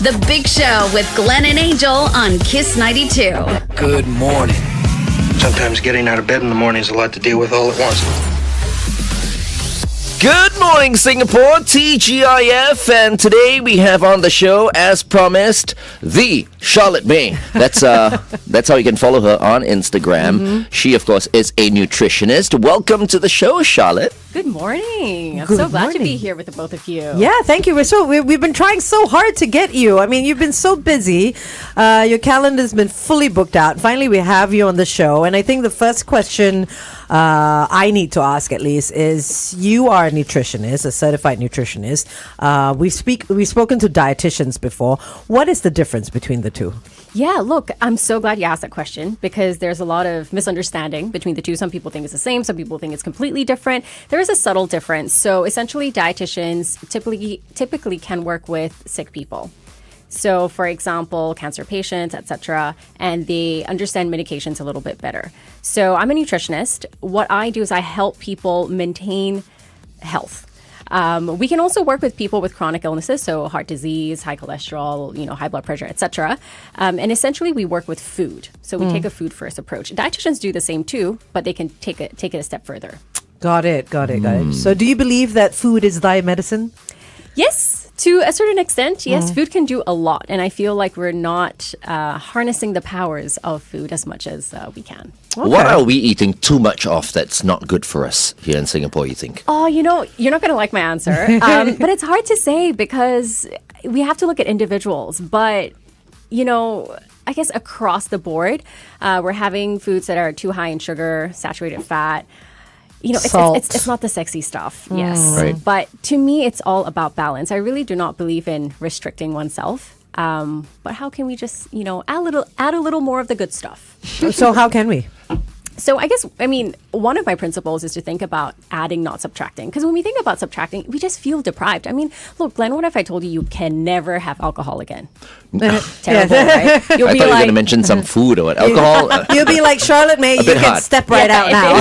The Big Show with Glenn and Angel on Kiss 92. Good morning. Sometimes getting out of bed in the morning is a lot to deal with all at once. Good morning, Singapore, TGIF, and today we have on the show, as promised, the Charlotte Mei. That's how you can follow her on Instagram. She, of course, is a nutritionist. Welcome to the show, Charlotte. Good morning. I'm Good so glad to morning. be here with the both of you. Yeah, thank you. We've been trying so hard to get you. I mean, you've been so busy. Your calendar's been fully booked out. Finally, we have you on the show. And I think the first question I need to ask, at least, is you are a nutritionist, a certified nutritionist. We've spoken to dietitians before. What is the difference between the two? Yeah, look, I'm so glad you asked that question because there's a lot of misunderstanding between the two. Some people think it's the same. Some people think it's completely different. There is a subtle difference. So essentially, dietitians typically can work with sick people. So, for example, cancer patients, etc., and they understand medications a little bit better. So I'm a nutritionist. What I do is I help people maintain health. We can also work with people with chronic illnesses, so heart disease, high cholesterol, high blood pressure, etc. And essentially, we work with food. So we take a food first approach. Dietitians do the same too, but they can take it a step further. Got it. So do you believe that food is thy medicine? Yes. To a certain extent, yes, food can do a lot. And I feel like we're not harnessing the powers of food as much as we can. Okay. What are we eating too much of that's not good for us here in Singapore, you think? Oh, you're not going to like my answer. But it's hard to say because we have to look at individuals. But, I guess across the board, we're having foods that are too high in sugar, saturated fat. It's not the sexy stuff, yes. Right. But to me, it's all about balance. I really do not believe in restricting oneself. But how can we just, add a little more of the good stuff? So how can we? So one of my principles is to think about adding, not subtracting. Because when we think about subtracting, we just feel deprived. I mean, look, Glenn, what if I told you can never have alcohol again? Terrible, right? I thought you were going to mention some food or what. Alcohol. You'll be like Charlotte Mei. You bit can hard. step right out now.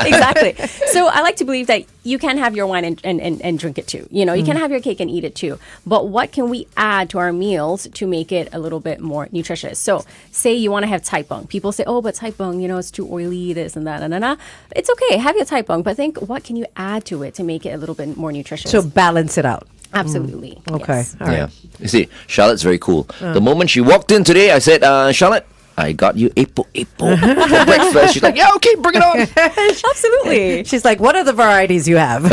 Exactly. So I like to believe that you can have your wine and drink it too. You can have your cake and eat it too. But what can we add to our meals to make it a little bit more nutritious? So say you want to have cai peng. People say, oh, but cai peng, it's too oily, this and that, and It's okay. Have your cai peng, but think what can you add to it to make it a little bit more nutritious? So balance it out. Absolutely. Okay. Yes. All right. Yeah. You see, Charlotte's very cool. The moment she walked in today, I said, Charlotte, I got you Apo for breakfast. She's like, yeah, okay, bring it on. Absolutely. She's like, what are the varieties you have?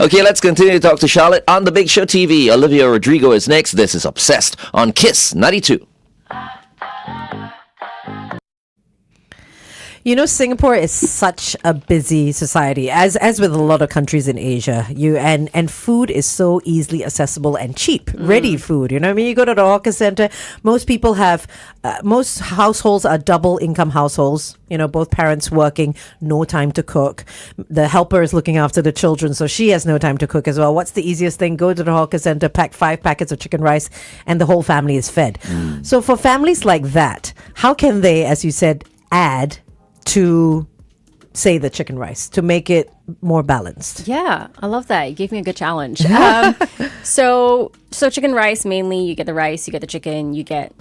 Okay, let's continue to talk to Charlotte on The Big Show TV. Olivia Rodrigo is next. This is Obsessed on Kiss 92. Singapore is such a busy society, as with a lot of countries in Asia. And food is so easily accessible and cheap. Ready food, you go to the hawker center. Most people have, most households are double income households. Both parents working, no time to cook. The helper is looking after the children, so she has no time to cook as well. What's the easiest thing? Go to the hawker center, pack 5 packets of chicken rice, and the whole family is fed. So for families like that, how can they, as you said, add to, say, the chicken rice to make it more balanced? Yeah, I love that. You gave me a good challenge. So chicken rice, mainly you get the rice, you get the chicken, you get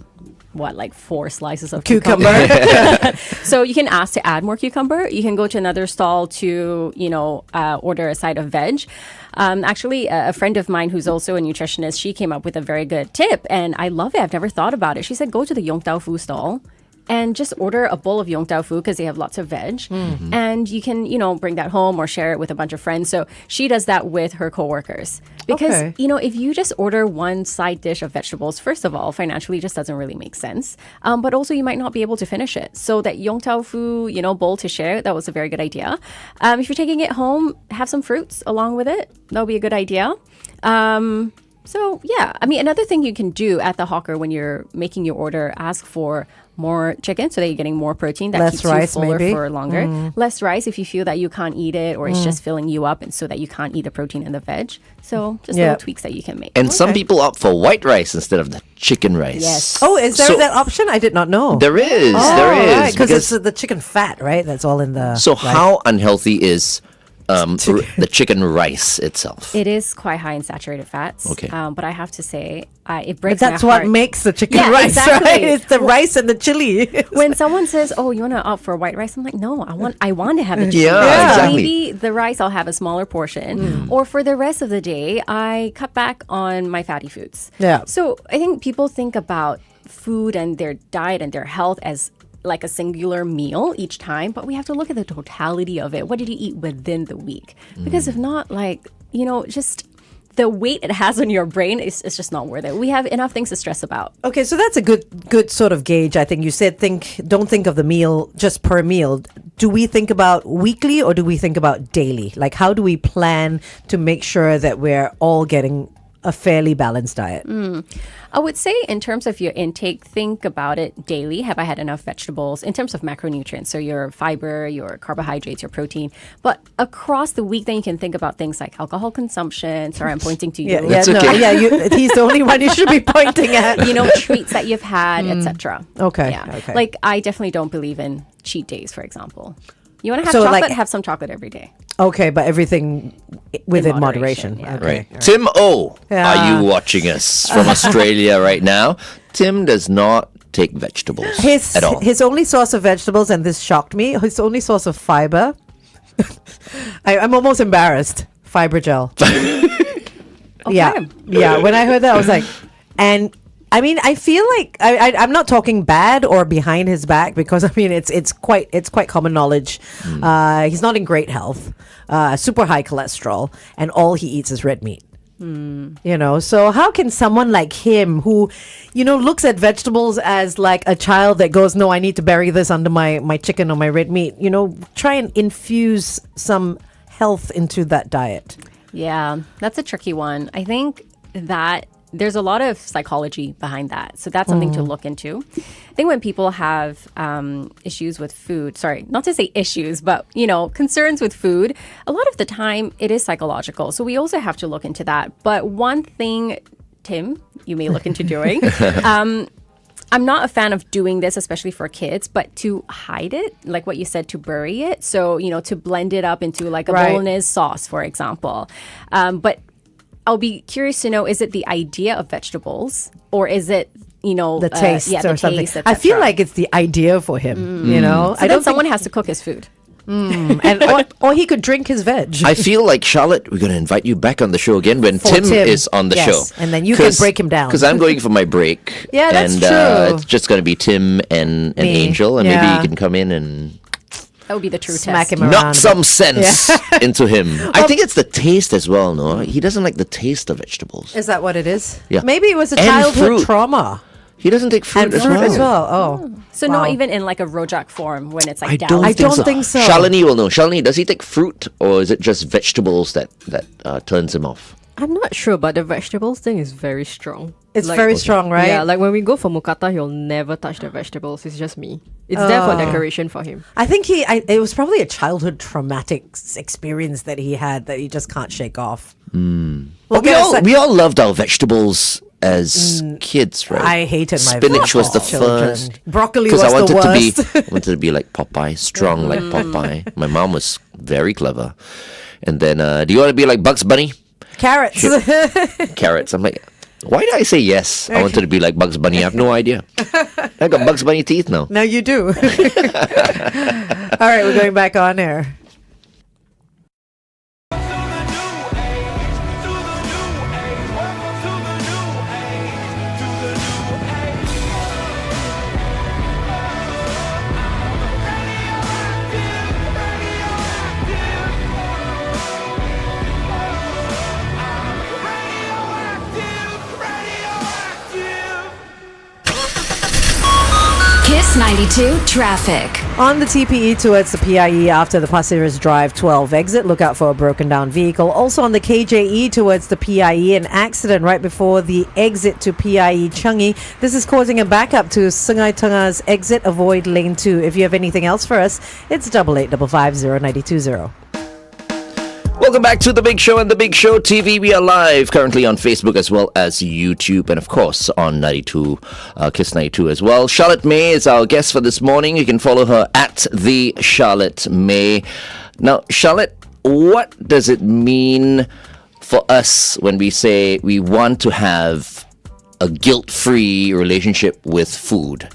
like 4 slices of cucumber. So you can ask to add more cucumber. You can go to another stall to, order a side of veg. Actually, a friend of mine who's also a nutritionist, she came up with a very good tip, and I love it. I've never thought about it. She said, go to the Yong Tau Fu stall and just order a bowl of Yong Tau Fu because they have lots of veg. And you can, bring that home or share it with a bunch of friends. So she does that with her coworkers. Because, if you just order one side dish of vegetables, first of all, financially just doesn't really make sense. But also you might not be able to finish it. So that Yong Tau Fu, bowl to share, that was a very good idea. If you're taking it home, have some fruits along with it. That'll be a good idea. So, yeah, another thing you can do at the hawker when you're making your order, ask for more chicken so that you're getting more protein. That Less keeps rice, you fuller maybe. for longer. Less rice if you feel that you can't eat it or it's just filling you up and so that you can't eat the protein and the veg. So just little tweaks that you can make. And some people opt for white rice instead of the chicken rice. Yes. Oh, is there that option? I did not know. There is. Oh, there is. right, because it's the chicken fat, right? That's all in the So rice. how unhealthy is the chicken rice itself? It is quite high in saturated fats. Okay. But I have to say, it But breaks that's my what heart. makes the chicken Yeah, rice, exactly. right? It's the rice and the chili. When someone says, "Oh, you want to opt for white rice?" I'm like, "No, I want to have the chicken Yeah, rice. exactly. Maybe the rice I'll have a smaller portion, or for the rest of the day, I cut back on my fatty foods." Yeah. So I think people think about food and their diet and their health as like a singular meal each time, but we have to look at the totality of it. What did you eat within the week? Because if not, like, just the weight it has on your brain is just not worth it. We have enough things to stress about. Okay, so that's a good sort of gauge. I think you said don't think of the meal just per meal. Do we think about weekly or do we think about daily? Like, how do we plan to make sure that we're all getting a fairly balanced diet? I would say in terms of your intake, think about it daily. Have I had enough vegetables in terms of macronutrients? So your fiber, your carbohydrates, your protein. But across the week, then you can think about things like alcohol consumption. Sorry, I'm pointing to you. That's okay. He's the only one you should be pointing at. Treats that you've had, etc. Okay, Yeah. okay. Like, I definitely don't believe in cheat days, for example. You want to have So, chocolate, like- have some chocolate every day. Okay, but everything within moderation. moderation, yeah. Okay. Right. Tim O, Yeah. are you watching us from Australia right now? Tim does not take vegetables at all. His only source of vegetables, and this shocked me, his only source of fiber, I'm almost embarrassed, fiber gel. Yeah. When I heard that, I was like, and I mean, I feel like I'm not talking bad or behind his back, because I mean it's quite common knowledge. He's not in great health, super high cholesterol, and all he eats is red meat. So how can someone like him, who looks at vegetables as like a child that goes, no, I need to bury this under my chicken or my red meat, try and infuse some health into that diet? Yeah, that's a tricky one. I think that there's a lot of psychology behind that. So that's something to look into. I think when people have issues with food, sorry, not to say issues, but, concerns with food, a lot of the time it is psychological. So we also have to look into that. But one thing, Tim, you may look into doing, I'm not a fan of doing this, especially for kids, but to hide it, like what you said, to bury it. So, to blend it up into like a bolognese sauce, for example. But I'll be curious to know, is it the idea of vegetables, or is it, The taste the or something. taste, I feel etc.? like it's the idea for him, So I then someone has to cook his food. or he could drink his veg. I feel like, Charlotte, we're going to invite you back on the show again when For Tim Tim, is on the yes, show. and then you can break him down. Because I'm going for my break. Yeah, that's and, true. It's just going to be Tim and Me, Angel, and maybe yeah. you can come in and That would be the true Smack test. him around. knock some sense into him. I think it's the taste as well, no? He doesn't like the taste of vegetables. Is that what it is? Yeah. Maybe it was a And childhood fruit. trauma. He doesn't take fruit, And fruit as well. Oh. So Wow. not even in like a rojak form when it's like I down. don't, I think, don't so. think so. Shalini will know. Shalini, does he take fruit, or is it just vegetables that turns him off? I'm not sure, but the vegetables thing is very strong. It's Like- very strong, right? Yeah, like when we go for Mukata, he'll never touch the vegetables. It's just me. It's there for decoration for him. I think it was probably a childhood traumatic experience that he had that he just can't shake off. We'll But get a sec- we all loved our vegetables as kids, right? I hated my spinach was the children. first. Broccoli Because was I wanted the to be, worst. I wanted to be like Popeye, strong like Popeye. My mom was very clever. And then, do you want to be like Bugs Bunny? Carrots. Carrots. I'm like, why did I say yes? I wanted to be like Bugs Bunny. I have no idea. I got Bugs Bunny teeth now. Now you do. All right, we're going back on air. Kiss 92 traffic. On the TPE towards the PIE after the Pasir Ris Drive 12 exit, look out for a broken down vehicle. Also on the KJE towards the PIE, an accident right before the exit to PIE Changi. This is causing a backup to Sungai Tengah's exit. Avoid lane 2. If you have anything else for us, it's 88550920. Welcome back to The Big Show and The Big Show TV. We are live currently on Facebook as well as YouTube, and of course on 92, Kiss 92 as well. Charlotte Mei is our guest for this morning. You can follow her at the Charlotte Mei. Now, Charlotte, what does it mean for us when we say we want to have a guilt-free relationship with food?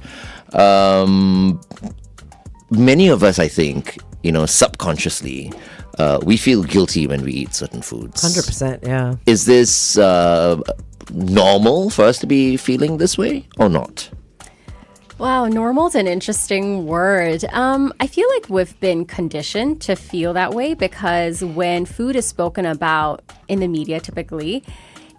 Many of us, I think, subconsciously, we feel guilty when we eat certain foods. 100%, yeah. Is this normal for us to be feeling this way or not? Wow, normal is an interesting word. I feel like we've been conditioned to feel that way because when food is spoken about in the media, typically,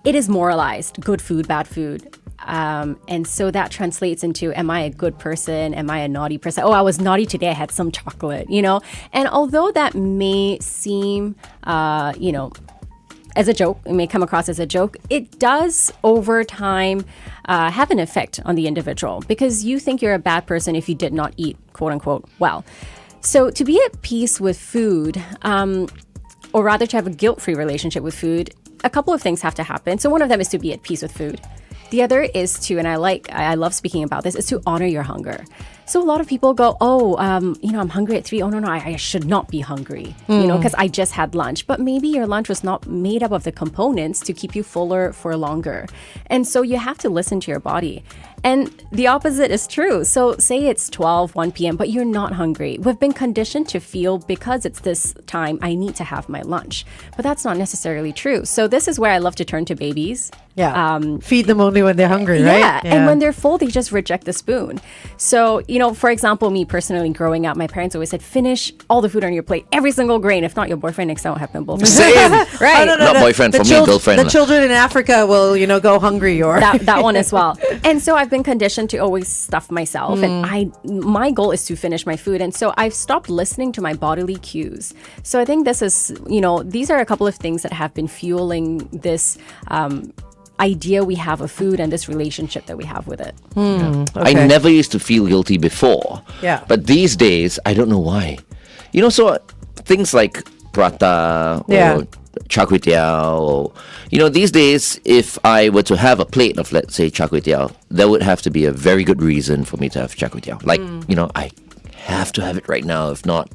it is moralized. Good food, bad food. And so that translates into, am I a good person? Am I a naughty person? Oh, I was naughty today. I had some chocolate, And although that may seem, as a joke, it may come across as a joke, it does over time have an effect on the individual because you think you're a bad person if you did not eat, quote unquote, well. So to be at peace with food, or rather to have a guilt-free relationship with food, a couple of things have to happen. So one of them is to be at peace with food. The other is to, and I love speaking about this, is to honor your hunger. So a lot of people go, I'm hungry at 3. Oh, no, I should not be hungry, because I just had lunch. But maybe your lunch was not made up of the components to keep you fuller for longer. And so you have to listen to your body. And the opposite is true. So say it's 1 p.m., but you're not hungry. We've been conditioned to feel because it's this time, I need to have my lunch. But that's not necessarily true. So this is where I love to turn to babies. Yeah. Feed them only when they're hungry, right? Yeah. And when they're full, they just reject the spoon. So, for example, me personally growing up, my parents always said, finish all the food on your plate, every single grain. If not, your boyfriend next time will have pimples. Same. Right. Not boyfriend, for me, girlfriend. The children in Africa will, go hungry or... that one as well. And so I've been conditioned to always stuff myself. And my goal is to finish my food. And so I've stopped listening to my bodily cues. So I think this is, these are a couple of things that have been fueling this idea we have of food and this relationship that we have with it. Okay. I never used to feel guilty before. Yeah. But these days, I don't know why. So things like prata or char kway teow, these days, if I were to have a plate of, let's say, char kway teow, there would have to be a very good reason for me to have char kway teow. Like, I have to have it right now. If not,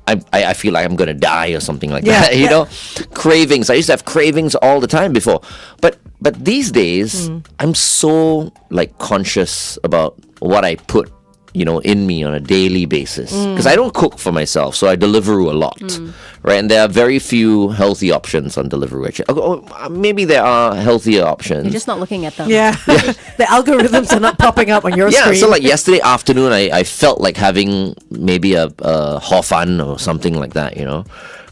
I feel like I'm going to die or something like that, Cravings. I used to have cravings all the time before. But these days, I'm so, conscious about what I put, in me on a daily basis. Because I don't cook for myself, so I Deliveroo a lot, right? And there are very few healthy options on Deliveroo, actually. Maybe there are healthier options. You're just not looking at them. Yeah. The algorithms are not popping up on your screen. Yeah, so yesterday afternoon, I felt like having maybe a hor fun or something like that,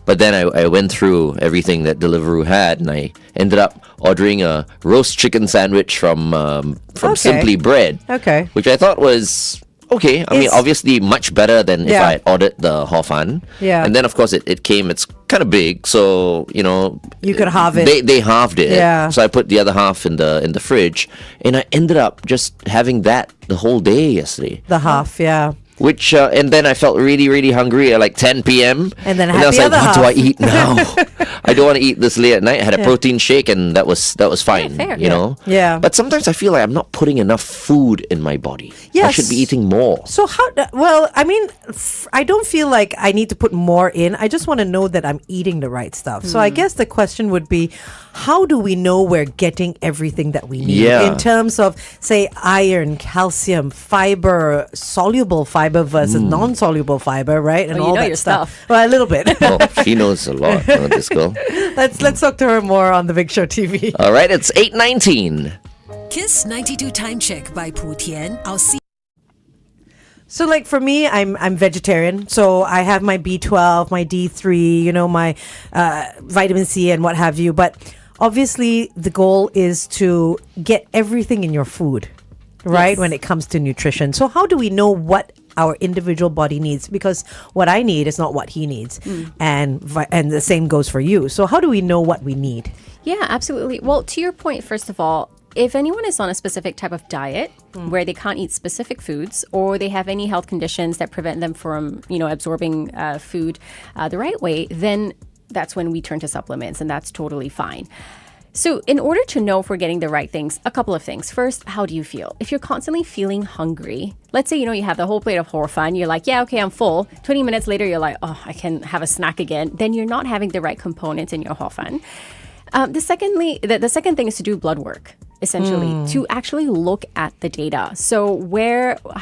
But then I went through everything that Deliveroo had, and I ended up ordering a roast chicken sandwich from Simply Bread. Okay. Which I thought was... okay, I mean, obviously much better than if I had ordered the hor fun. Yeah. And then, of course, it came, it's kind of big, so, you could halve it. They halved it. Yeah. So I put the other half in the fridge, and I ended up just having that the whole day yesterday. The half, yeah. Which, and then I felt really, really hungry at 10 p.m. And then I I had was the like, other what half. do I eat now? I don't want to eat this late at night. I had a protein shake, and that was fine, fair. you know? Yeah. But sometimes I feel like I'm not putting enough food in my body. I Yes. should be eating more. So I mean, I don't feel like I need to put more in. I just want to know that I'm eating the right stuff. So I guess the question would be, how do we know we're getting everything that we need Yeah. in terms of, say, iron, calcium, fiber, soluble fiber versus non-soluble fiber, right? And Oh, you all know that your stuff. Well, a little bit. Oh, she knows a lot, this girl. Let's talk to her more on the Big Show TV. All right, it's 8:19. Kiss 92 Time Check by Pu Tian. I'll see. So for me, I'm vegetarian. So I have my B12, my D3, my vitamin C and what have you. But obviously the goal is to get everything in your food, right? Yes. When it comes to nutrition. So how do we know what our individual body needs? Because what I need is not what he needs. And the same goes for you. So how do we know what we need? Yeah, absolutely. Well, to your point, first of all, if anyone is on a specific type of diet where they can't eat specific foods, or they have any health conditions that prevent them from, absorbing food the right way, then that's when we turn to supplements, and that's totally fine. So, in order to know if we're getting the right things, a couple of things. First, how do you feel? If you're constantly feeling hungry, let's say, you have the whole plate of hor fun, you're like, yeah, okay, I'm full. 20 minutes later, you're like, oh, I can have a snack again. Then you're not having the right components in your hor fun. The second thing is to do blood work, essentially, to actually look at the data. So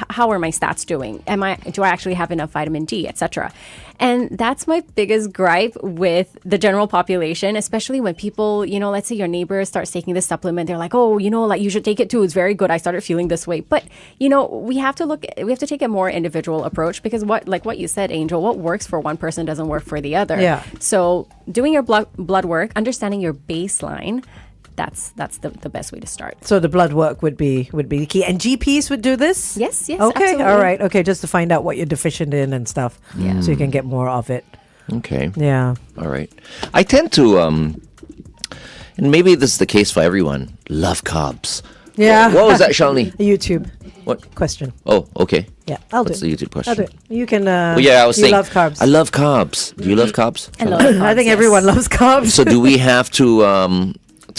how are my stats doing? Do I actually have enough vitamin D, etc.? And that's my biggest gripe with the general population, especially when people, let's say your neighbor starts taking this supplement. They're like, oh, like you should take it too. It's very good. I started feeling this way. But, we have to take a more individual approach because what you said, Angel, what works for one person doesn't work for the other. Yeah. So doing your blood work, understanding your baseline, that's the best way to start. So the blood work would be the key, and GPs would do this. Yes, Okay, absolutely. all right, okay, just to find out what you're deficient in and stuff, so you can get more of it. Okay. Yeah. All right. I tend to, and maybe this is the case for everyone, love carbs. Yeah. What was that, Shalini? A YouTube What? question. Oh, okay. Yeah, I'll What's do the it. YouTube question? I'll do it. You can. Well, yeah, I was you saying. love carbs. I love carbs. Do you love carbs? I love I carbs, think yes. everyone loves carbs. So do we have to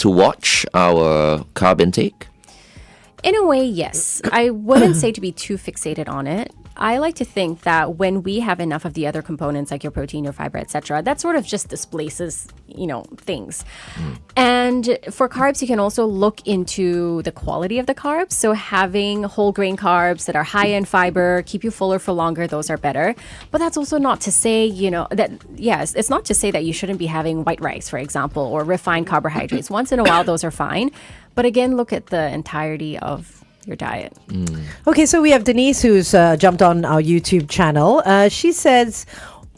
watch our carb intake? In a way, yes. I wouldn't say to be too fixated on it. I like to think that when we have enough of the other components like your protein, your fiber, etc., that sort of just displaces, things. And for carbs, you can also look into the quality of the carbs. So having whole grain carbs that are high in fiber, keep you fuller for longer, those are better. But that's also not to say, it's not to say that you shouldn't be having white rice, for example, or refined carbohydrates. Once in a while, those are fine. But again, look at the entirety of your diet. Okay, so we have Denise who's jumped on our YouTube channel. She says,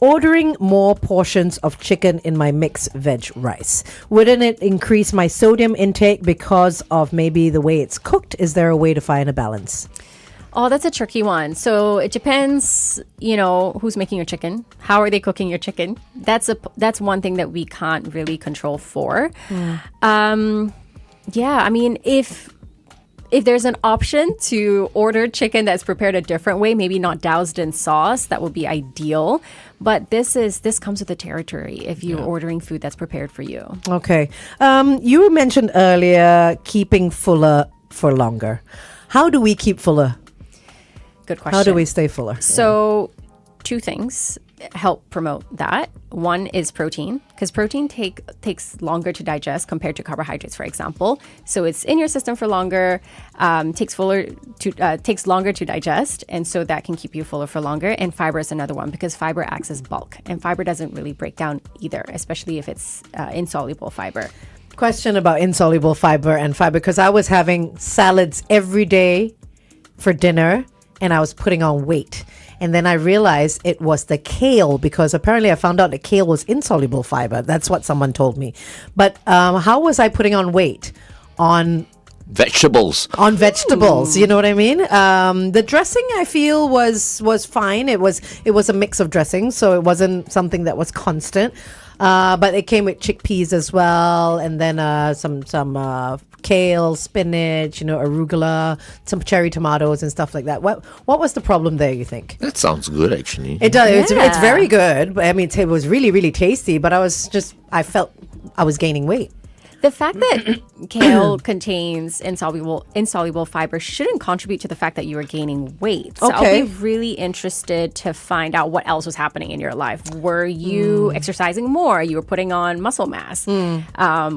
ordering more portions of chicken in my mixed veg rice. Wouldn't it increase my sodium intake because of maybe the way it's cooked? Is there a way to find a balance? Oh, that's a tricky one. So it depends, who's making your chicken. How are they cooking your chicken? That's one thing that we can't really control for. Yeah, I mean, if there's an option to order chicken that's prepared a different way, maybe not doused in sauce, that would be ideal. But this comes with the territory if you're ordering food that's prepared for you. Okay. You mentioned earlier keeping fuller for longer. How do we keep fuller? Good question. How do we stay fuller? So, two things help promote that. One is protein, because protein takes longer to digest compared to carbohydrates, for example. So it's in your system for longer, takes longer to digest, and so that can keep you fuller for longer. And fiber is another one because fiber acts as bulk, and fiber doesn't really break down either, especially if it's insoluble fiber. Question about insoluble fiber and fiber, because I was having salads every day for dinner and I was putting on weight. And then I realized it was the kale, because apparently I found out that kale was insoluble fiber. That's what someone told me. But how was I putting on weight? On Vegetables. vegetables, you know what I mean? The dressing I feel was fine. It was a mix of dressings, so it wasn't something that was constant. But it came with chickpeas as well, and then some kale, spinach, arugula, some cherry tomatoes and stuff like that. What was the problem there, you think? That sounds good, actually. It does. Yeah. It's very good. But I mean, it was really, really tasty. But I felt I was gaining weight. The fact that kale contains insoluble fiber shouldn't contribute to the fact that you are gaining weight. So Okay. I'll be really interested to find out what else was happening in your life. Were you exercising more? You were putting on muscle mass,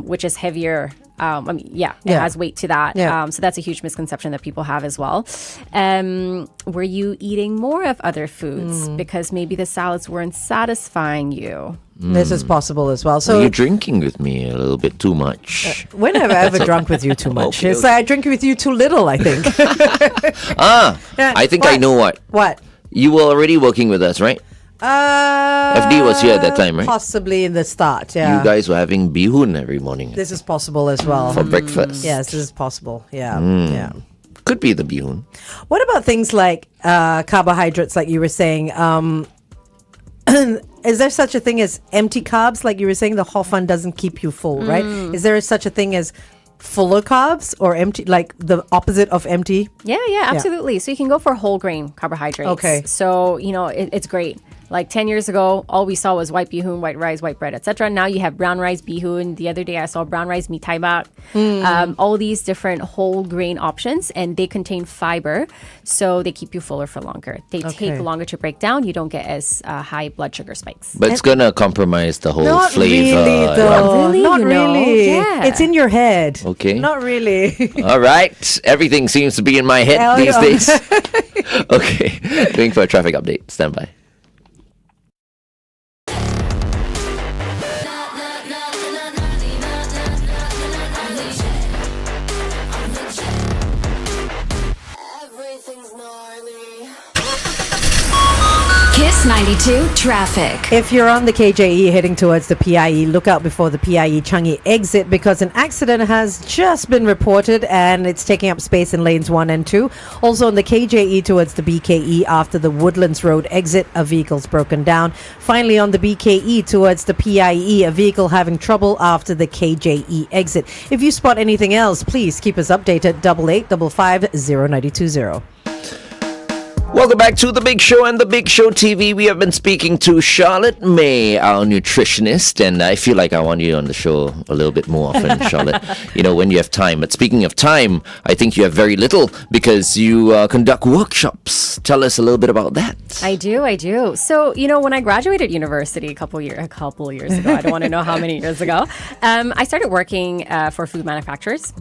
which is heavier. It has weight to that. Yeah. So that's a huge misconception that people have as well. Were you eating more of other foods because maybe the salads weren't satisfying you? This is possible as well. So So you're drinking with me a little bit too much. when have I ever drunk with you too much? Okay, It's like I drink with you too little, I think. I think I know what. What? You were already working with us, right? FD was here at that time, right? Possibly in the start, yeah. You guys were having bihun every morning This is possible as well. for breakfast. Yes, this is possible. Yeah, yeah. Could be the bihun. What about things like carbohydrates, like you were saying? Is there such a thing as empty carbs? Like you were saying, the hor fun doesn't keep you full, right? Is there such a thing as fuller carbs or empty, like the opposite of empty? Yeah, absolutely. So you can go for whole grain carbohydrates. Okay. So, it's great. Like 10 years ago, all we saw was white bihun, white rice, white bread, etc. Now you have brown rice bihun. The other day I saw brown rice mee tai mak. All these different whole grain options, and they contain fiber, so they keep you fuller for longer. They take longer to break down. You don't get as high blood sugar spikes. But it's gonna compromise the whole Not flavor. really, though. Really, Not you know? really. Yeah. It's in your head. Okay. Not really. All right. Everything seems to be in my head Hell these yeah. days. Okay. Going for a traffic update. Stand by. Kiss 92 traffic. If you're on the KJE heading towards the PIE, look out before the PIE Changi exit because an accident has just been reported and it's taking up space in lanes 1 and 2. Also on the KJE towards the BKE after the Woodlands Road exit, a vehicle's broken down. Finally on the BKE towards the PIE, a vehicle having trouble after the KJE exit. If you spot anything else, please keep us updated. 885550 Welcome back to The Big Show and The Big Show TV. We have been speaking to Charlotte Mei, our nutritionist, and I feel like I want you on the show a little bit more often, Charlotte, when you have time. But speaking of time, I think you have very little because you conduct workshops. Tell us a little bit about that. I do. So, when I graduated university a couple years ago, I don't want to know how many years ago, I started working for food manufacturers.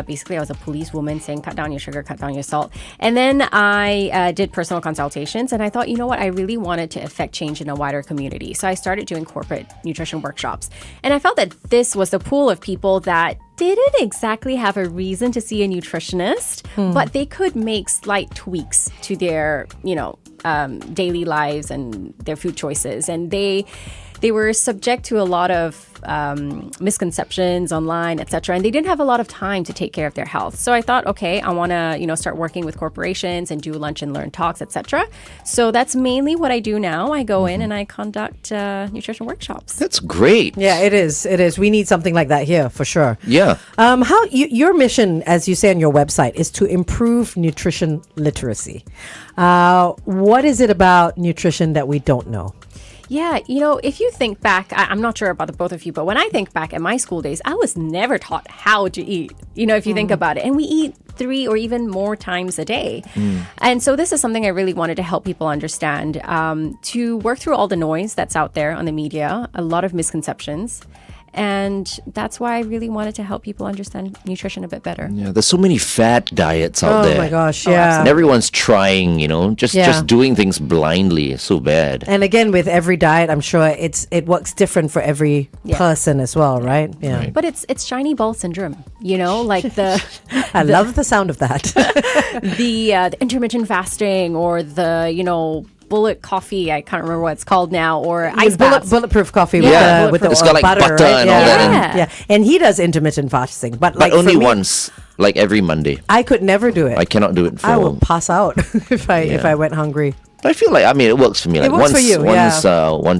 Basically, I was a policewoman saying, cut down your sugar, cut down your salt. And then I did personal consultations, and I thought, I really wanted to affect change in a wider community. So I started doing corporate nutrition workshops. And I felt that this was a pool of people that didn't exactly have a reason to see a nutritionist, but they could make slight tweaks to their, daily lives and their food choices. And they were subject to a lot of misconceptions online, etc. And they didn't have a lot of time to take care of their health. So I thought, okay, I want to, start working with corporations and do lunch and learn talks, etc. So that's mainly what I do now. I go in and I conduct nutrition workshops. That's great. Yeah, it is. We need something like that here for sure. Yeah. Your mission, as you say on your website, is to improve nutrition literacy. What is it about nutrition that we don't know? Yeah, if you think back, I'm not sure about the both of you, but when I think back at my school days, I was never taught how to eat, if you think about it. And we eat 3 or even more times a day. And so this is something I really wanted to help people understand, to work through all the noise that's out there on the media, a lot of misconceptions. And that's why I really wanted to help people understand nutrition a bit better. Yeah, there's so many fat diets out there. Oh my gosh, yeah. And everyone's trying, just doing things blindly is so bad. And again, with every diet, I'm sure it works different for every person as well, right? Yeah. Right. But it's shiny ball syndrome, like the I love the sound of that. the intermittent fasting or the, bullet coffee, I can't remember what it's called now, or ice baths. Bulletproof coffee Yeah. with the It's got like butter, butter right? and all that. Yeah. And he does intermittent fasting, but But for only me, once, like every Monday. I could never do it. I cannot do it for I will pass out if I went hungry. I feel like it works for me. Like works once, for you, once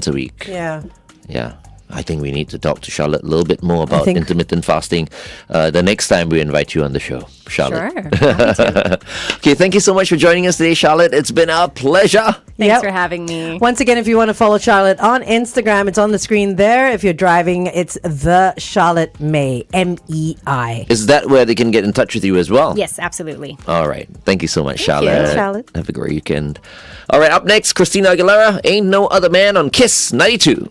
a week. Yeah. Yeah. I think we need to talk to Charlotte a little bit more about think- intermittent fasting the next time we invite you on the show, Charlotte. Sure. Happy to. Okay, thank you so much for joining us today, Charlotte. It's been a pleasure. Thanks Yep. for having me. Once again, if you want to follow Charlotte on Instagram, it's on the screen there. If you're driving, it's the Charlotte Mei, MEI. Is that where they can get in touch with you as well? Yes, absolutely. All right. Thank you so much, you. Charlotte. Thanks, Charlotte. Have a great weekend. All right, up next, Christina Aguilera, Ain't No Other Man on Kiss 92.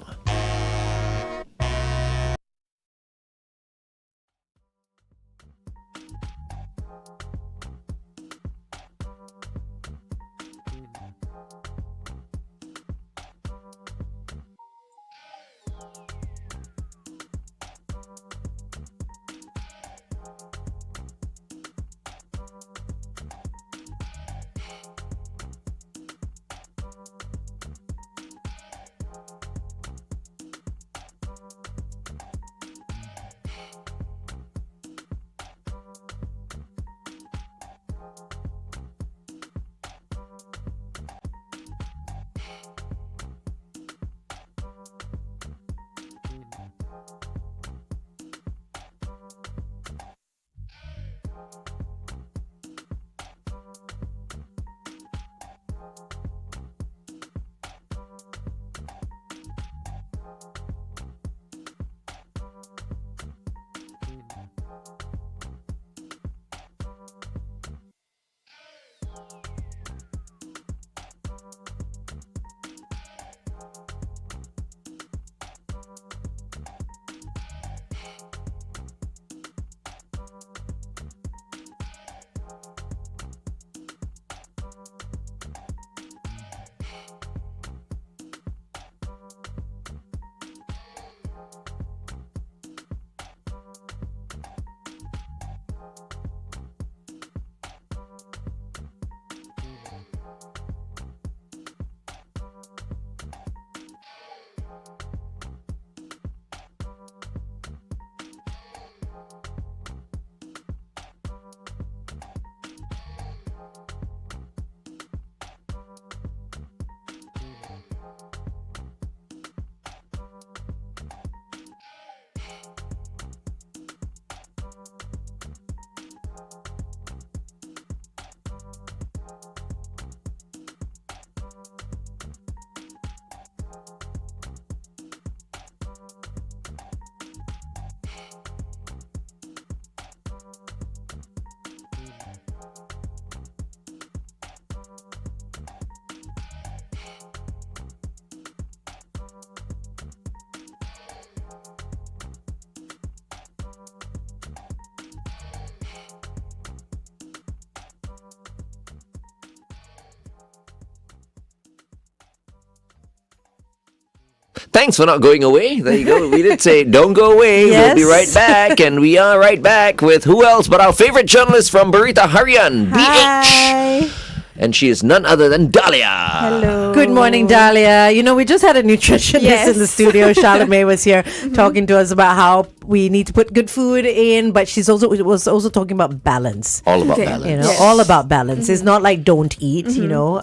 Thanks for not going away. There you go. We did say don't go away. Yes. We'll be right back. And we are right back with who else but our favorite journalist from Berita Harian, BH. And she is none other than Dalia. Hello. Good morning, Dahlia. You know, we just had a nutritionist Yes. in the studio. Charlotte Mei was here talking to us about how we need to put good food in, but she was also talking about balance. All about Okay. balance. You know, Yes. all about balance. It's not like don't eat, you know.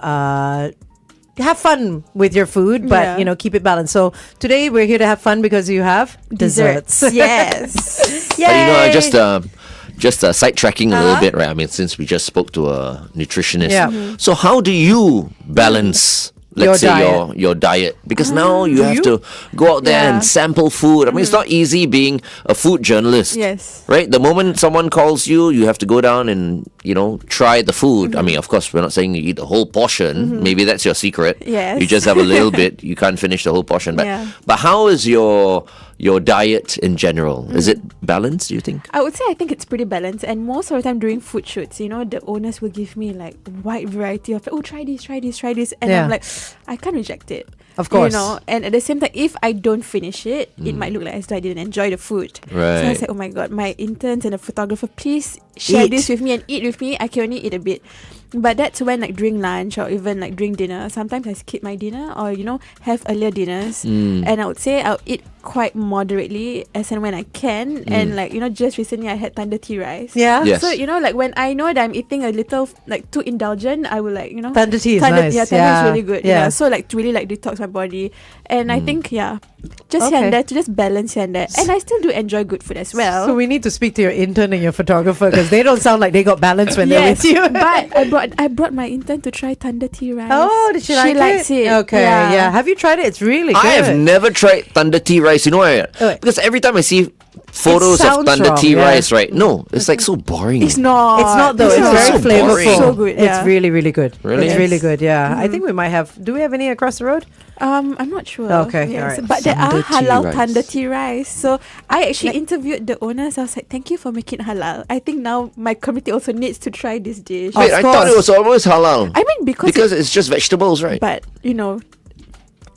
Have fun with your food, but Yeah. you know, keep it balanced. So today we're here to have fun because you have desserts. Yes. But you know, I just sidetracking a little bit, right? I mean, since we just spoke to a nutritionist. Yeah. So how do you balance, let's Your say, diet. your diet? Because now you have to go out there Yeah. and sample food. I mean, it's not easy being a food journalist. Yes. Right? The moment someone calls you, you have to go down and, you know, try the food. I mean, of course, we're not saying you eat the whole portion. Maybe that's your secret. Yes. You just have a little bit. You can't finish the whole portion. But Yeah. but how is your diet in general? Is it balanced, do you think? I would say I think it's pretty balanced, and most of the time during food shoots, you know, the owners will give me like wide variety of try this, and Yeah. I'm like, I can't reject it. Of course. You know, and at the same time, if I don't finish it, it might look like as though I didn't enjoy the food. So I Right. said, oh my god, my interns and the photographer, please share Eat. this with me and eat with me. I can only eat a bit. But that's when like during lunch or even like during dinner, sometimes I skip my dinner or, you know, have earlier dinners. And I would say I'll eat quite moderately as and when I can. And like, you know, just recently I had tanda tea rice. Yeah. Yes. So, you know, like when I know that I'm eating a little like too indulgent, I will like, you know, Tanda tea is nice. Yeah, tanda is really good. Yeah. Yeah. So like to really like detox my body. And I think, just here Okay. and there to just balance here and there. And I still do enjoy good food as well. So we need to speak to your intern and your photographer because they don't sound like they got balance when they're Yes, with you. but I brought my intern to try tanda tea rice. Oh, did she like it? likes it. Okay, yeah. Have you tried it? It's really good. I have never tried tanda tea rice. You know why? Oh, wait. Because every time I see photos of sounds tanda wrong, tea yeah. rice, right? No, it's like so boring. It's not. It's not though. It's It's not. very So flavorful. boring. So good, yeah. It's really, really good. Really? It's Yes. really good. Yeah. I think we might have. Do we have any across the road? I'm not sure. Okay, Yes. alright. But there Tanda are tea halal rice. tanda tea rice. So I actually interviewed the owners. I was like, thank you for making it halal. I think now my community also needs to try this dish. Wait, I thought it was always halal. I mean, because it's just vegetables, right? but you know,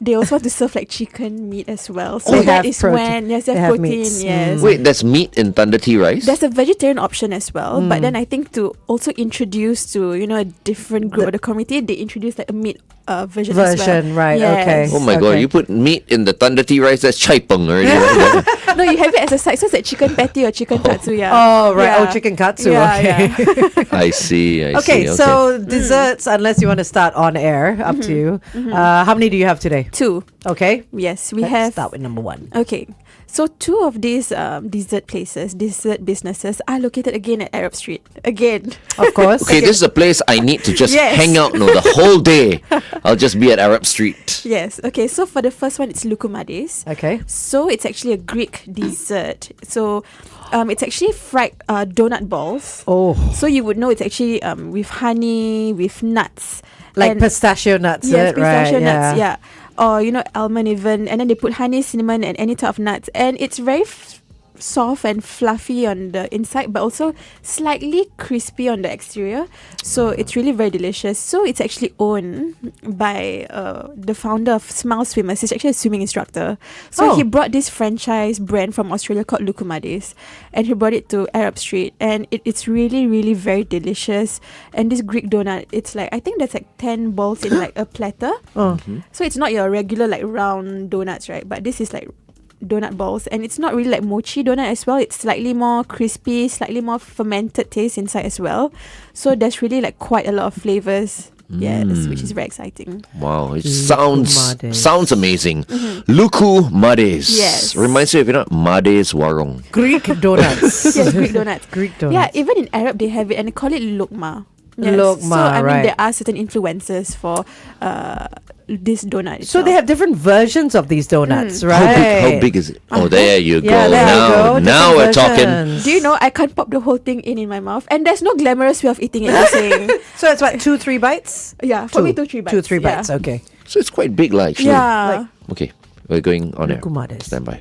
they also have to serve like chicken meat as well. So They that have is protein. when yes, they They have have protein. meats. Yes. Wait, there's meat in tanda tea rice? There's a vegetarian option as well, but then I think to also introduce to, you know, a different group of the community, they introduce like a meat version as well. Version, right, Yes. okay. Oh my god, Okay. you put meat in the tanda tea rice, that's chai peng already. right? No, you have it as a side, so it's like chicken patty or chicken katsu. Yeah. Oh right. Yeah. Oh, chicken katsu. Yeah, Okay. I see, I Okay. see. So desserts, unless you want to start on air, up to you. How many do you have today? 2. Okay. Yes, we Let's have. start with number 1. Okay. So 2 of these dessert businesses are located again at Arab Street. Again. Of course. Okay, this is a place I need to just Yes. hang out the whole day. I'll just be at Arab Street. Yes. Okay. So for the first one, it's Lukumades. Okay. So it's actually a Greek dessert. So it's actually fried donut balls. Oh, So you would know it's actually with honey, with nuts. like And- pistachio nuts. Yes, pistachio right? nuts, yeah. Or, you know, almond even. And then they put honey, cinnamon, and any type of nuts. And it's very soft and fluffy on the inside, but also slightly crispy on the exterior. So it's really very delicious. So it's actually owned by the founder of Smile Swimmers. He's actually a swimming instructor. So Oh. he brought this franchise brand from Australia called Lukumades, and he brought it to Arab Street. And it's really, really very delicious. And this Greek donut, it's like, I think that's like 10 balls in like a platter. Oh. So it's not your regular like round donuts, right? But this is like donut balls, and it's not really like mochi donut as well. It's slightly more crispy, slightly more fermented taste inside as well. So there's really like quite a lot of flavors. Yes, which is very exciting. Wow, it Lukumades. sounds amazing. Lukumades. Yes. Reminds me of, Mades Warong. Greek donuts. Yes, Greek donuts. Greek donuts. Yeah, even in Arab they have it, and they call it lukma. Yes. Lukma, So I mean, right. there are certain influences for this donut. So they have different versions of these donuts, Mm. right? How big is it? Oh, there you Yeah, go. there you now, go. now we're Different talking. versions. Do you know I can't pop the whole thing in my mouth, and there's no glamorous way of eating it. You're saying, So it's what, 2-3 bites? yeah, for me 2-3 bites. 2-3 yeah. bites. Okay. So it's quite big, actually. Yeah. Okay, we're going on air. Lukumades. Stand by.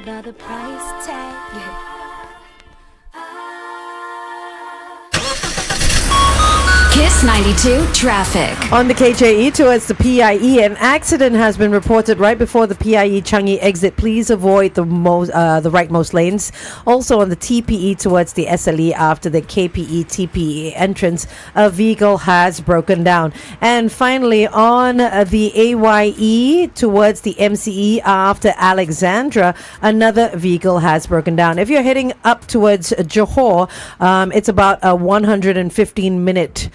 whatever the price tag. Kiss 92 traffic. On the KJE towards the PIE, an accident has been reported right before the PIE Changi exit. Please avoid the rightmost lanes. Also on the TPE towards the SLE after the KPE TPE entrance, a vehicle has broken down. And finally on the AYE towards the MCE after Alexandra, another vehicle has broken down. If you're heading up towards Johor, it's about a 115-minute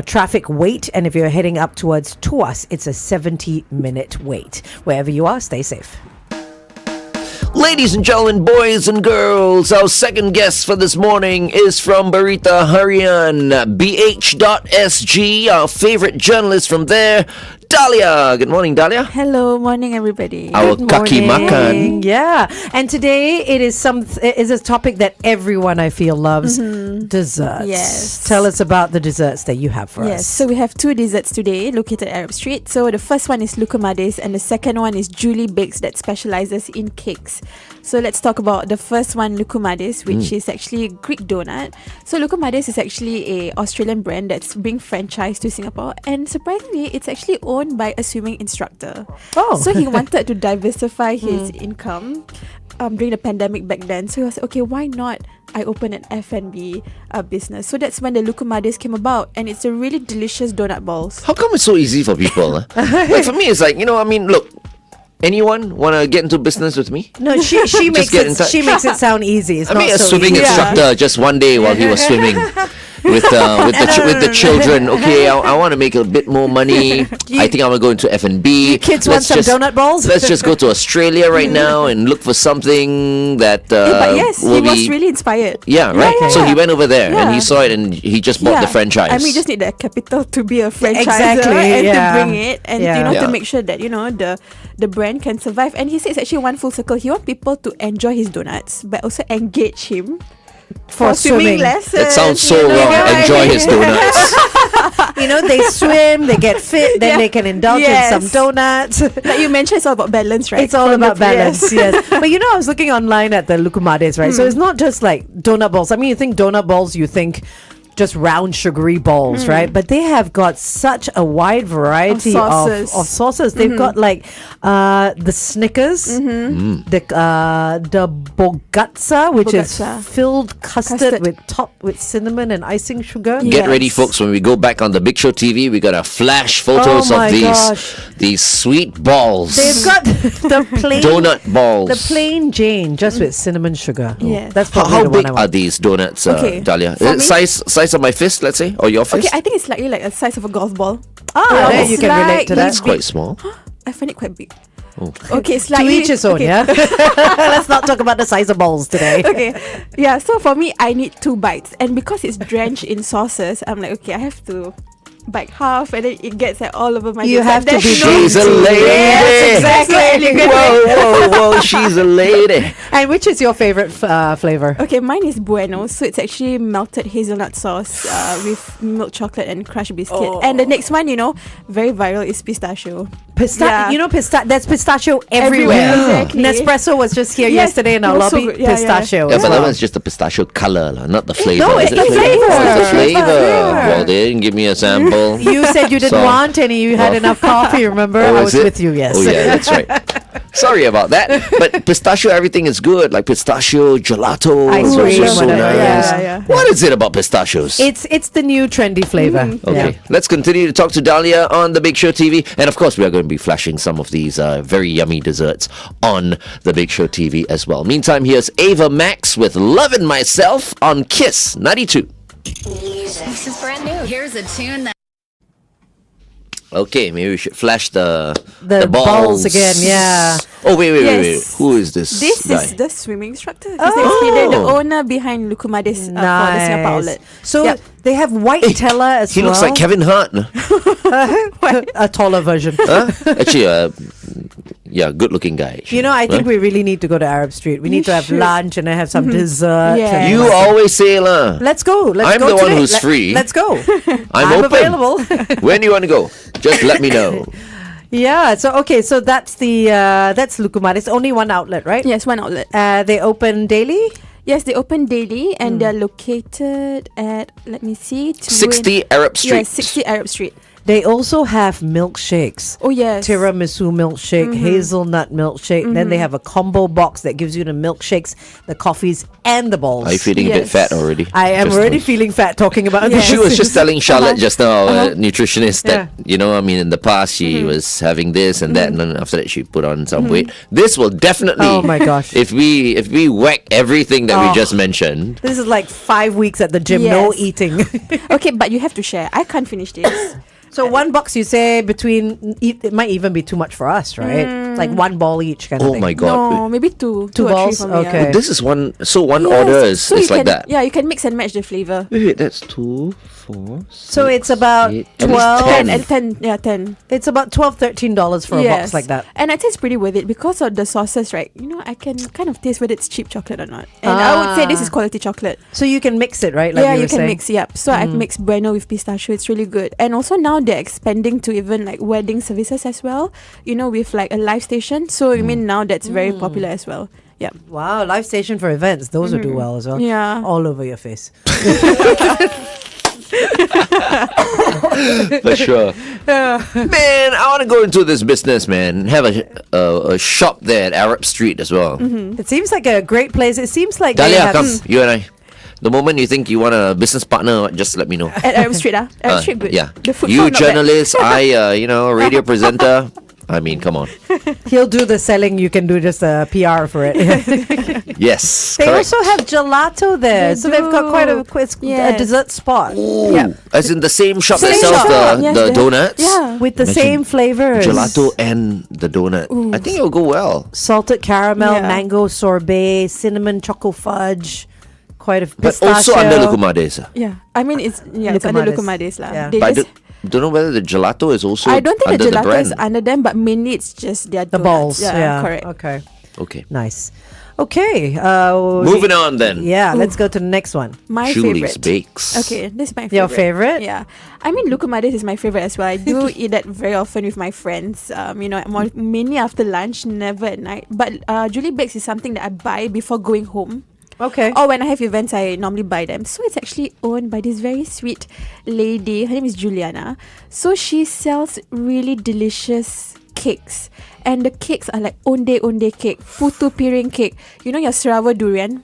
traffic wait, and if you're heading up towards Tuas, it's a 70-minute wait. Wherever you are, stay safe. Ladies and gentlemen, boys and girls, our second guest for this morning is from Berita Harian, BH.SG, our favorite journalist from there, Dalia. Good morning, Dalia. Hello, morning everybody. Our Good Kaki morning. Makan. Yeah, and today it is a topic that everyone I feel loves: desserts. Yes. Tell us about the desserts that you have for Yes, us. so we have two desserts today located at Arab Street. So the first one is Lukumades and the second one is Julie Bakes that specializes in cakes. So let's talk about the first one, Lukumades, which is actually a Greek donut. So Lukumades is actually a Australian brand that's being franchised to Singapore, and surprisingly, it's actually owned by a swimming instructor. Oh. So he wanted to diversify his income during the pandemic back then. So he was like, okay, why not I open an F&B business? So that's when the Lukumades came about, and it's a really delicious donut balls. How come it's so easy for people? Like for me, it's like, look, anyone want to get into business with me? No, she makes get in touch. she makes it sound easy. It's I not mean, a so swimming easy. instructor just one day while he was swimming with the children. Okay, I want to make a bit more money. I think I'm gonna go into F&B. You kids want some donut balls? Let's just go to Australia right now and look for something that But yes, will he was be. really inspired. Yeah, right. Yeah, So yeah. he went over there and he Yeah. saw it and he just bought the franchise. I mean, you just need the capital to be a franchiser Exactly, and yeah. to bring it and Yeah. Yeah. to make sure that the brand can survive. And he says it's actually one full circle. He wants people to enjoy his donuts, but also engage him For swimming. lessons. That sounds so you know. wrong. Enjoy his donuts. They swim, they get fit, then Yeah. they can indulge Yes. in some donuts. Like you mentioned, it's all about balance, right? It's all From about the- balance, yes. But I was looking online at the Lukumades, right? So it's not just like donut balls. I mean, you think donut balls, you think just round sugary balls, right? But they have got such a wide variety sauces. of sauces. They've got like the Snickers, the bogatsa, which Bogatsa. is filled custard with cinnamon and icing sugar. Yeah. Get ready, folks. When we go back on the Big Show TV, we're gonna flash photos Oh my of gosh. these sweet balls. They've got the plain donut balls. The plain Jane, just with cinnamon sugar. Yes. That's How, probably how the one big I are want. these donuts, Okay. Dalia? For Is it me- size of my fist, let's say, or your fist? Okay, I think it's slightly like the size of a golf ball. There It's you can relate to slightly that. It's quite small. I find it quite big. Oh. Okay, To slightly. each his own, okay. yeah? Let's not talk about the size of balls today. Okay, yeah. So for me, I need 2 bites, and because it's drenched in sauces, I'm like, okay, I have to bite half, and then it gets like all over my. You face. have to There's be no- She's a lady. Yes, exactly. Whoa, she's a lady. And which is your favorite flavor? Okay, mine is bueno. So it's actually melted hazelnut sauce with milk chocolate and crushed biscuit. And the next one, very viral is pistachio. Yeah. There's pistachio everywhere. Exactly. Nespresso was just here Yes, yesterday in our it was so lobby. good. Yeah, yeah. Pistachio. Yeah, as but that well. one's just the pistachio color, not the flavor. No, Is it's it the flavor. Oh, it's the flavor. Flavor. Well, they didn't give me a sample. You said you didn't So- want any. You had Oh. enough coffee, remember? Oh, I is was it? with you, yes. Oh, yeah, that's right. Sorry about that. But pistachio, everything is good. Like pistachio, gelato. Ice is cream, also so whatever, nice. yeah. What is it about pistachios? It's the new trendy flavor. Okay, let's continue to talk to Dalia on the Big Show TV. And of course, we are going to be flashing some of these very yummy desserts on the Big Show TV as well. Meantime, here's Ava Max with Lovin' Myself on Kiss 92. This is brand new. Here's a tune that. Okay, maybe we should flash the balls again, yeah. Oh, wait. Yes. Who is this This guy? is the swimming instructor. His name is Peter, the owner behind Lukumades for the Singapore outlet. So Yep. they have white teller as He well. looks like Kevin Hart. No? A taller version. Huh? Actually, yeah, good-looking guy. actually. I think Huh? we really need to go to Arab Street. We need to have should. lunch and then have some dessert. Yeah. and- You always say lah. Let's go. Let's I'm go the one today. who's free. Let's go. I'm open. available. When do you want to go? Just let me know. Yeah. So so that's that's Lukumades. Only one outlet, right? Yes, one outlet. They open daily. Yes, they open daily and they're located at, let me see, 60 Arab Street. Yes, 60 Arab Street. They also have milkshakes. Oh, yes. Tiramisu milkshake, hazelnut milkshake. Then they have a combo box that gives you the milkshakes, the coffees, and the balls. Are you feeling a bit Yes. fat already? I am Just already now. feeling fat talking about this. She was just telling Charlotte just now, nutritionist, that, Yeah. I mean, in the past, she was having this and that, and then after that, she put on some weight. This will definitely, Oh my gosh. if we whack everything that we Oh. just mentioned, This is like 5 weeks at the gym, no Yes. eating. Okay, but you have to share. I can't finish this. So one box, you say it might even be too much for us, right? Like one ball each kind of oh thing. my God. No, maybe two. Two or three balls? for me, Okay. This is one Yes. order is So you like can, that. Yeah, you can mix and match the flavor. Wait, that's 2, 4. So it's about 8, 12. 10 and 10. Yeah, 10. It's about $12-13 for a box like that. And I think it's pretty worth it because of the sauces, right? I can kind of taste whether it's cheap chocolate or not. And I would say this is quality chocolate. So you can mix it, right? Like Yeah, you you were can saying. mix. Yep. So I've mixed bueno with pistachio. It's really good. And also now they're expanding to even like wedding services as well. With like a live station. So I mean now that's very popular as well. Yeah. Wow, live station for events. Those will do well as well. Yeah. All over your face. For sure. Man, I want to go into this business, man. Have a shop there at Arab Street as well. It seems like a great place. It seems like they Dalia, have come, you and I. The moment you think you want a business partner, just let me know. At Arab Street, Arab Street good. Yeah. The food You court not bad. journalist, I, radio presenter. I mean, come on. He'll do the selling. You can do just a PR for it. Yes, They correct. also have gelato there, They so they've got quite a Yes. dessert spot Ooh, as in the same shop that Same sells shop. the, Yes, the they- donuts. Yeah. with the Imagine same flavors. Gelato and the donut. I think it'll go well. Salted caramel, Yeah. mango sorbet, cinnamon choco fudge, quite a But also pistachio. under Lukumades. Yeah. I mean it's under Lukumades. Lukumades lah. Yeah. They But I just- don't know whether the gelato is also I don't think under the the gelato brand. is under them, but mainly it's just their The donuts. balls. Yeah. Correct. Okay. Okay. Nice. Okay. Moving on then. Yeah, let's go to the next one. My Julie's favorite. Bakes. Okay, this is my favorite. Your favorite? Yeah. I mean, Lukumades is my favorite as well. I do eat that very often with my friends. Mainly after lunch, never at night. But Julie Bakes is something that I buy before going home. Okay. Or when I have events, I normally buy them. So it's actually owned by this very sweet lady. Her name is Juliana. So she sells really delicious cakes. And the cakes are like onde cake, putu piring cake. You know your Sarawak durian?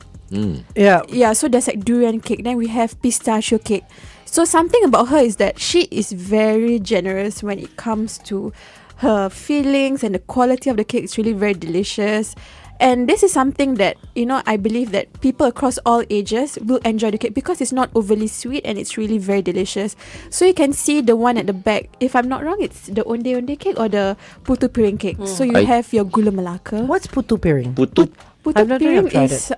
Yeah. Yeah, so there's like durian cake. Then we have pistachio cake. So something about her is that she is very generous when it comes to her feelings, and the quality of the cake is really very delicious. And this is something that, I believe that people across all ages will enjoy the cake because it's not overly sweet and it's really very delicious. So you can see the one at the back. If I'm not wrong, it's the onde cake or the putu piring cake. So you have your gula melaka. What's putu piring? Putu. Putu I've not piring tried is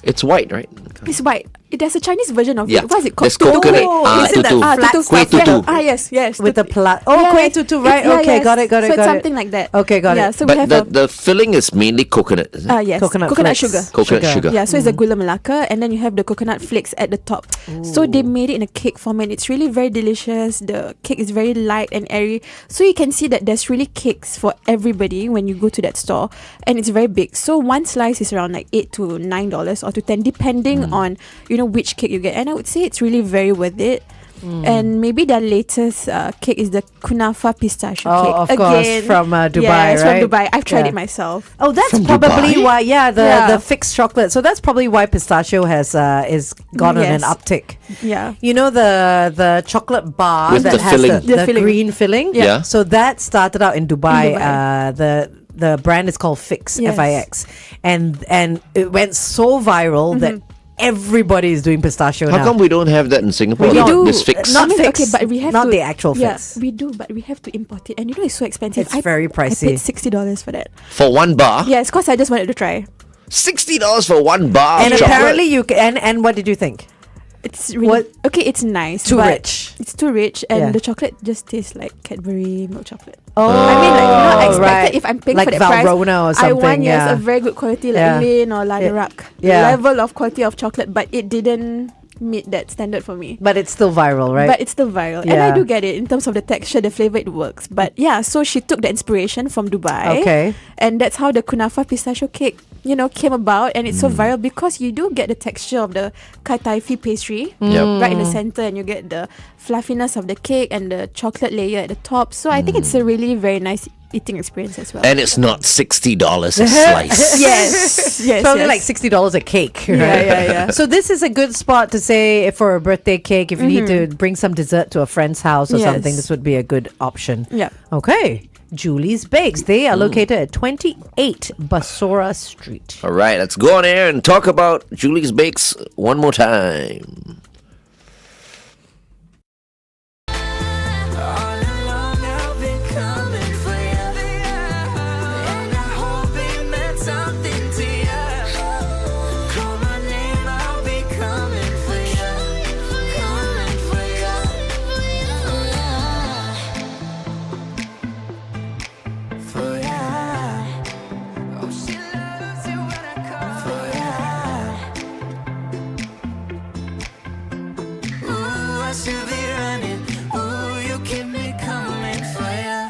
It's white, right? it's white. There's a Chinese version of Yeah. it. What is it called? There's coconut. Is it that tutu. flat tutu. Kueh stuff? tutu. Yes. With the tutu. plat. Oh, Yeah, kueh tutu, right? Yeah, Okay, yes. got it. So it's got something it. like that. Okay, got Yeah, it. so we But have the filling is mainly coconut, isn't it? yes, Coconut coconut flakes. sugar. Coconut sugar. Yeah, so it's a gula melaka, and then you have the coconut flakes at the top. So they made it in a cake format. It's really very delicious. The cake is very light and airy. So you can see that there's really cakes for everybody when you go to that store, and it's very big. So one slice is around like $8 to $9 or to $10, depending on which cake you get. And I would say it's really very worth it. And maybe their latest cake is the kunafa pistachio cake. Oh, of course, from Dubai, yeah, it's right? from Dubai. I've tried Yeah. it myself. Oh, that's From probably Dubai? why. Yeah, the Yeah. fixed chocolate. So that's probably why pistachio has is gone on an Yes. uptick. Yeah. You know the chocolate bar With that the has filling. the, The filling. green filling. Yeah. So that started out in Dubai. In Dubai. The brand is called Fix, Yes. FIX, and it went so viral that everybody is doing pistachio How now. come we don't have that in Singapore? We Not do. This fix. Not Fix. Okay, but we have not to, the actual yeah, Fix. we do, but we have to import it, and it's so expensive. It's very I pricey. paid $60 for that. For one bar? Yeah, it's because I just wanted to try. $60 for one bar And of chocolate? apparently you can. And what did you think? It's really What? okay. It's nice. Too but rich. It's too rich, and Yeah. the chocolate just tastes like Cadbury milk chocolate. Oh, I mean, I expected right. if I'm paying Like for that price, Valrhona or I something, want yeah. a very good quality like Yeah. Lane or Laderac Yeah. level of quality of chocolate, but it didn't meet that standard for me. But it's still viral, right? But it's still viral. And I do get it in terms of the texture, the flavor, it works. But yeah, so she took the inspiration from Dubai. Okay. And that's how the kunafa pistachio cake, came about. And it's so viral because you do get the texture of the kataifi pastry right in the center, and you get the fluffiness of the cake and the chocolate layer at the top. So I think it's a really very nice eating experience as well. And it's not $60 a slice. yes. Probably like $60 a cake, right? Yeah. So this is a good spot to say if for a birthday cake, if you need to bring some dessert to a friend's house or something, this would be a good option. Yeah. Okay. Julie's Bakes. They are located at 28 Basora Street. All right, let's go on air and talk about Julie's Bakes one more time.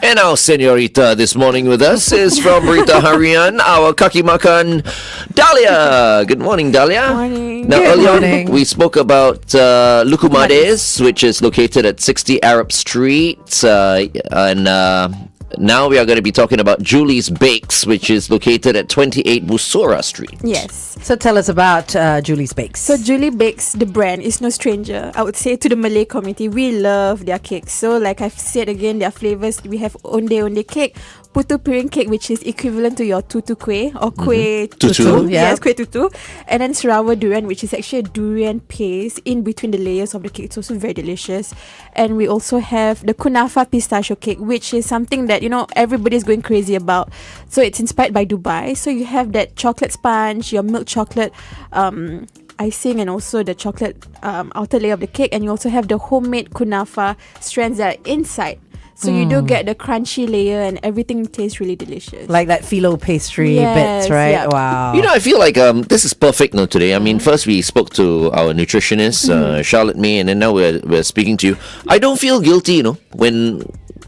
And our senorita this morning with us is from Rita Harian, our Kaki Makan, Dalia. Good morning, Dalia. Morning. Now, Good earlier morning. on, we spoke about Lukumades, which is located at 60 Arab Street. Now we are going to be talking about Julie's Bakes, which is located at 28 Busora Street. Yes. So tell us about Julie's Bakes. So Julie Bakes, the brand, is no stranger, I would say, to the Malay community. We love their cakes. So like I've said again, their flavors, we have onde cake, putu piring cake, which is equivalent to your tutu kueh or kueh Tutu. Yes, kueh tutu. And then Sarawak durian, which is actually a durian paste in between the layers of the cake. It's also very delicious. And we also have the kunafa pistachio cake, which is something that, everybody's going crazy about. So it's inspired by Dubai. So you have that chocolate sponge, your milk chocolate icing, and also the chocolate outer layer of the cake. And you also have the homemade kunafa strands that are inside. So you do get the crunchy layer, and everything tastes really delicious. like that phyllo pastry Yes, bits, right? yeah. Wow. I feel like this is perfect today. I mean, first we spoke to our nutritionist, Charlotte Mei, and then now we're speaking to you. I don't feel guilty,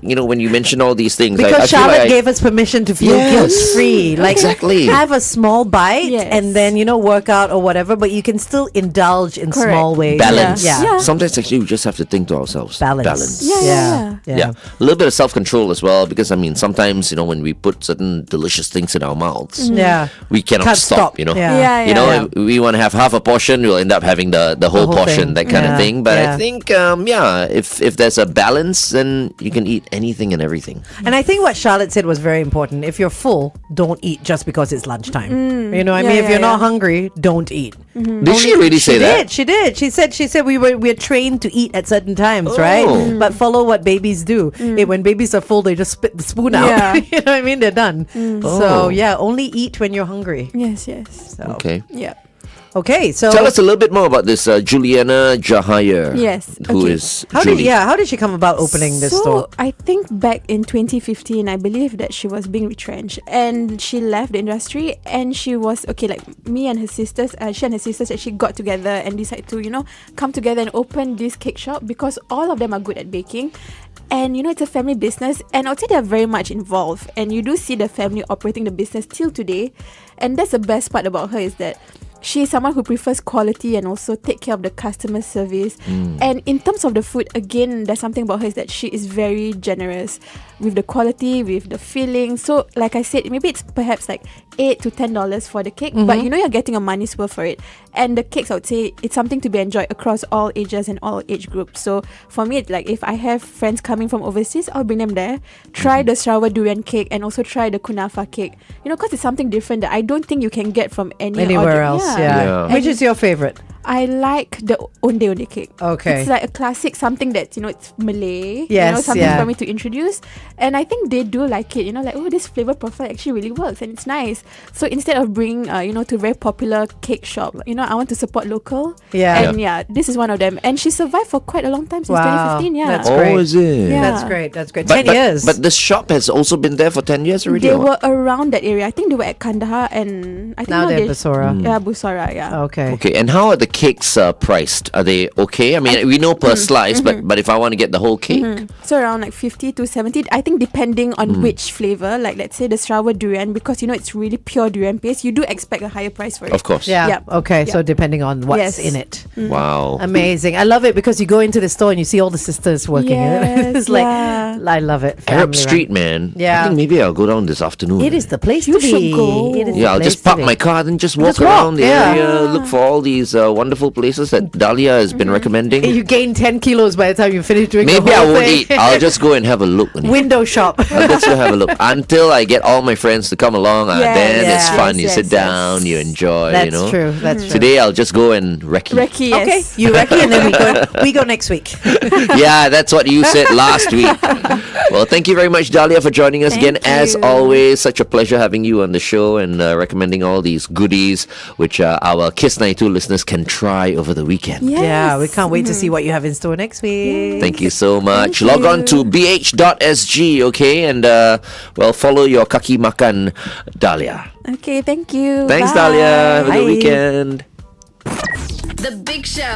when you mention all these things. Because I feel Charlotte like gave us permission to feel Yes. guilt-free. Like, Exactly. have a small bite Yes. and then, work out or whatever, but you can still indulge in Correct. small ways. balance. Yeah. Sometimes actually we just have to think to ourselves. Balance. Yeah. Yeah. A little bit of self-control as well, because sometimes when we put certain delicious things in our mouths, Yeah. we cannot Can't stop. Yeah. Yeah. If we want to have half a portion, we'll end up having the whole whole portion, thing. that kind Yeah. of thing. But Yeah. I think if there's a balance, then you can eat anything and everything. And I think what Charlotte said was very important. If you're full, don't eat just because it's lunchtime. If Yeah, you're not yeah. hungry, don't eat. Did she really say that? She did. She said we're trained to eat at certain times, right? Oh. But follow what babies do. When babies are full, they just spit the spoon out. Yeah. You know what I mean? They're done. Oh. So yeah, only eat when you're hungry. Yes. So. Okay. Yeah. Okay, so Tell us a little bit more about this Juliana Jahaya. Yes, Who okay. is how Julie. did she come about opening this so, store? I think back in 2015, I believe that she was being retrenched and she left the industry, and she was like me and her sisters. She and her sisters actually got together and decided to come together and open this cake shop, because all of them are good at baking. And it's a family business, and I would say they're very much involved, and you do see the family operating the business till today. And that's the best part about her, is that she is someone who prefers quality and also take care of the customer service. And in terms of the food, again, there's something about her, is that she is very generous with the quality, with the filling. So like I said, maybe it's perhaps like $8 to $10 for the cake, but you're getting a money's worth for it. And the cakes, I would say, it's something to be enjoyed across all ages and all age groups. So for me, it's like if I have friends coming from overseas, I'll bring them there, try the Sarawak durian cake, and also try the kunafa cake, because it's something different that I don't think you can get from Anywhere else, yeah. Yeah. Which is your favorite? I like the onde cake. Okay. It's like a classic, something that, it's Malay. Yes, something yeah. for me to introduce. And I think they do like it, this flavor profile actually really works and it's nice. So instead of bringing, to a very popular cake shop, I want to support local. Yeah. And this is one of them. And she survived for quite a long time, since Wow. 2015. Yeah. That's great. Oh, is it? Yeah. That's great. But, 10 years. But this shop has also been there for 10 years already. They or what? were around that area. I think they were at Kandahar, and I think Now they're they- Basora. Yeah, Busora, yeah. Okay. Okay, and how are the cakes priced? Are they okay? I mean, we know per slice, but if I want to get the whole cake, So around like 50 to 70, I think, depending on which flavor. Like let's say the Sarawak durian, because it's really pure durian paste, you do expect a higher price for it. of course. Yeah. Yep. Okay. So Yep. depending on what's Yes. in it. Wow. Amazing. I love it because you go into the store and you see all the sisters working. Yes, It's like, yeah. I love it. Arab Family Street, run. man. Yeah. I think maybe I'll go down this afternoon. It is the place You to be. should go. It is the Yeah, I'll place just park to my be. car and just walk Just walk, around the yeah. area, look for all these wonderful places that Dalia has been recommending. You gain 10 kilos by the time you finish doing Maybe the I whole won't thing. eat. I'll just go and have a look. Window shop. I'll just go have a look until I get all my friends to come along. Yes, Then it's yes, fun. You yes, sit yes. down, you enjoy. That's you know. true. That's true. Today I'll just go and recce. Recce, yes. Okay, you reckon, and then we go next week. Yeah, that's what you said last week. Well, thank you very much, Dalia, for joining us again. Thank As you. always, such a pleasure having you on the show and recommending all these goodies which our Kiss 92 listeners can try over the weekend. Yes. Yeah, we can't wait to see what you have in store next week. Thank you so much. Thank Log on to you. bh.sg, okay? And, follow your Kaki Makan, Dalia. Okay, thank you. Thanks, Bye. Dalia. Have a Bye. good weekend. The Big Show.